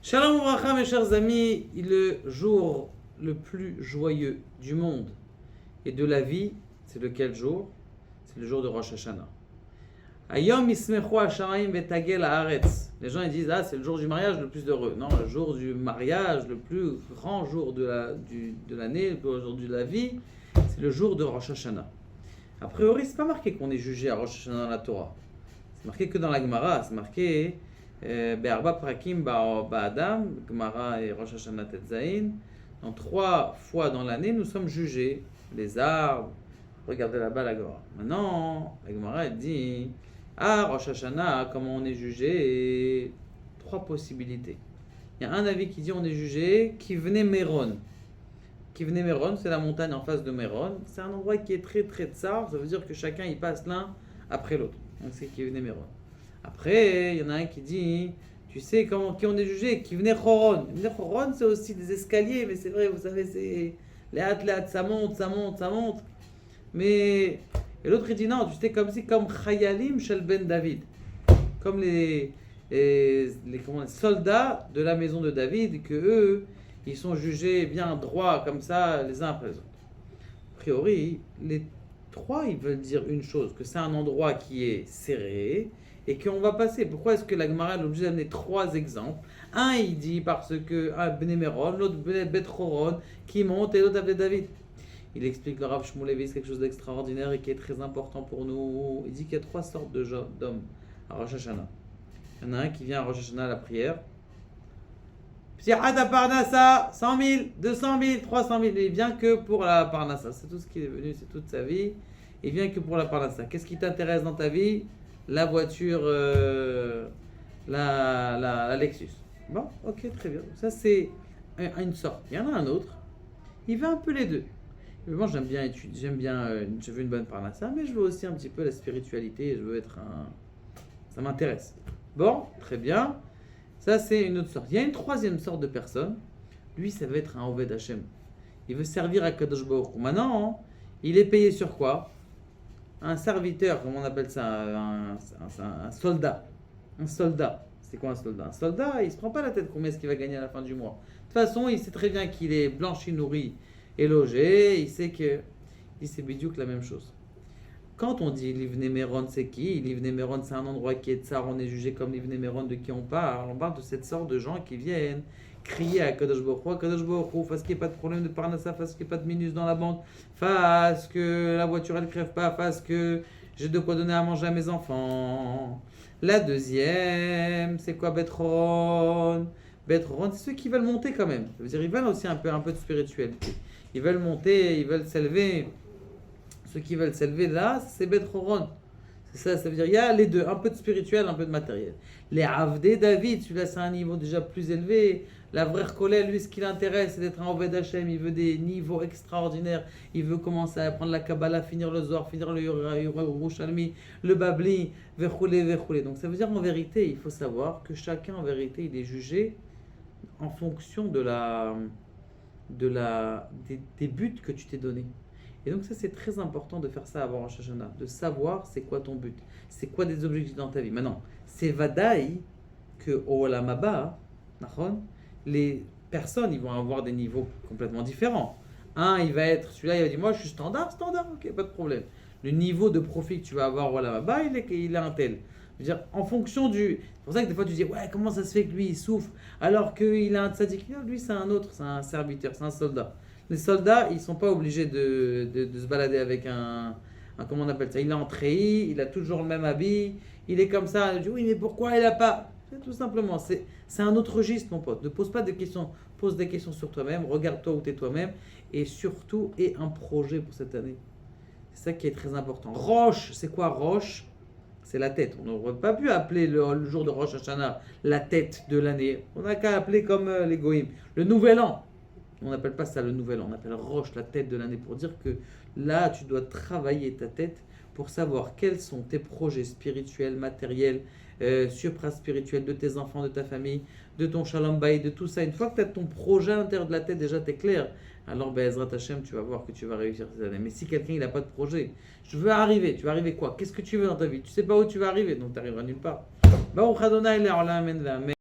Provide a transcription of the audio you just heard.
Shalom Ouvracha, mes chers amis, le jour le plus joyeux du monde et de la vie, c'est lequel jour? C'est le jour de Rosh Hashanah. Ayom ismechu hashamayim vetagel haaretz. Les gens ils disent c'est le jour du mariage le plus heureux. Non, le jour du mariage, le plus grand jour de l'année, le plus jour de la vie, c'est le jour de Rosh Hashanah. A priori, c'est pas marqué qu'on est jugé à Rosh Hashanah dans la Torah. C'est marqué que dans la Gemara, c'est marqué Be'arba prakim ba'adam, Gemara et Rosh Hashanah Tetzain. Dans 3 fois dans l'année, nous sommes jugés. Les arbres, regardez là-bas la Gemara. Maintenant, la Gemara elle dit Rosh Hashanah, comment on est jugé? 3 possibilités. Il y a un avis qui dit on est jugé Kivnei Meron. Kivnei Meron, c'est la montagne en face de Meron. C'est un endroit qui est très très tsar, ça veut dire que chacun y passe l'un après l'autre. Donc c'est Kivnei Meron. Après, il y en a un qui dit, tu sais qui on est jugé? Kivnei Choron. Kivnei Choron, c'est aussi des escaliers, mais c'est vrai, vous savez, c'est les ça monte, ça monte, ça monte. Mais, et l'autre il dit non, tu sais, comme Chayalim Shel Ben David. Comme les soldats de la maison de David, que eux, ils sont jugés bien droits comme ça, les uns après les autres. A priori, les 3, ils veulent dire une chose, que c'est un endroit qui est serré et qu'on va passer. Pourquoi est-ce que la Gemara est obligée d'amener 3 exemples? Un, il dit parce que Bnei Meron, l'autre Bet Choron, qui monte, et l'autre Abdel David. Il explique le Rav Shmulevis quelque chose d'extraordinaire et qui est très important pour nous. Il dit qu'il y a 3 sortes d'hommes à Rosh Hashanah. Il y en a un qui vient à Rosh Hashanah à la prière. Psihat Parnassa, 100 000, 200 000, 300 000. Il vient que pour la Parnassa. C'est tout ce qui est venu, c'est toute sa vie. Il vient que pour la Parnassa. Qu'est-ce qui t'intéresse dans ta vie? La voiture, la Lexus. Bon, ok, très bien. Ça, c'est une sorte. Il y en a un autre. Il veut un peu les deux. Moi, j'aime bien étudier, je veux une bonne Parnassa, mais je veux aussi un petit peu la spiritualité. Je veux être ça m'intéresse. Bon, très bien. Ça, c'est une autre sorte. Il y a une 3e sorte de personne. Lui, ça va être un Oved Hashem. Il veut servir à Kadosh Baruch Hu. Maintenant, il est payé sur quoi? Un serviteur, comment on appelle ça? Un soldat. Un soldat. C'est quoi un soldat? Un soldat, il ne se prend pas la tête combien est-ce qu'il va gagner à la fin du mois. De toute façon, il sait très bien qu'il est blanchi, nourri et logé. Il sait que c'est bidiouk la même chose. Quand on dit Livnei Meron, c'est qui? Livnei Meron, c'est un endroit qui est tsar, on est jugé comme Livnei Meron, de qui on parle? On parle de cette sorte de gens qui viennent crier à Kadosh Baruch Hu, fasse qu'il n'y ait pas de problème de Parnassa, fasse qu'il n'y ait pas de minus dans la banque, fasse que la voiture elle ne crève pas, fasse que j'ai de quoi donner à manger à mes enfants. La deuxième, c'est quoi? Betron, c'est ceux qui veulent monter quand même. Ça veut dire ils veulent aussi un peu de spiritualité. Ils veulent monter, ils veulent s'élever. Ceux qui veulent s'élever là, c'est Betron. C'est ça veut dire il y a les deux, un peu de spirituel, un peu de matériel. Les Avdei David, celui-là c'est un niveau déjà plus élevé. La vraie Kolel, lui ce qui l'intéresse c'est d'être un Oved Hashem, il veut des niveaux extraordinaires, il veut commencer à apprendre la Kabbalah, finir le Zohar, finir le Yerushalmi, le Babli, verroulé. Donc ça veut dire en vérité, il faut savoir que chacun en vérité il est jugé en fonction des buts que tu t'es donnés. Et donc ça c'est très important de faire ça avant Rosh Hashanah, de savoir c'est quoi ton but, c'est quoi des objectifs dans ta vie. Maintenant, c'est vadaï que au Olam Haba, les personnes ils vont avoir des niveaux complètement différents. Un il va être, celui-là il va dire moi je suis standard, ok pas de problème. Le niveau de profit que tu vas avoir au Olam Haba il est un tel. Je veux dire, en fonction du... C'est pour ça que des fois tu dis ouais comment ça se fait que lui il souffre alors qu'il a un tzaddik, lui c'est un autre, c'est un serviteur, c'est un soldat. Les soldats, ils ne sont pas obligés de se balader avec un comment on appelle ça? Il est en treillis, il a toujours le même habit, il est comme ça. Il dit, oui, mais pourquoi il n'a pas? C'est tout simplement, c'est un autre registre, mon pote. Ne pose pas de questions, pose des questions sur toi-même, regarde-toi où tu es toi-même, et surtout, aie un projet pour cette année. C'est ça qui est très important. Roche, c'est quoi Roche? C'est la tête. On n'aurait pas pu appeler le jour de Rosh Hashanah la tête de l'année. On n'a qu'à appeler comme les Goïms, le nouvel an. On n'appelle pas ça le nouvel an, on appelle Roche la tête de l'année pour dire que là tu dois travailler ta tête pour savoir quels sont tes projets spirituels, matériels, supra-spirituels de tes enfants, de ta famille, de ton shalom bayit, de tout ça. Une fois que tu as ton projet à l'intérieur de la tête, déjà tu es clair, alors Be'ezrat Hashem tu vas voir que tu vas réussir cette année. Mais si quelqu'un il n'a pas de projet, tu vas arriver quoi? Qu'est-ce que tu veux dans ta vie? Tu sais pas où tu vas arriver, donc tu n'arriveras nulle part. Baruch Adonai le'olam amen.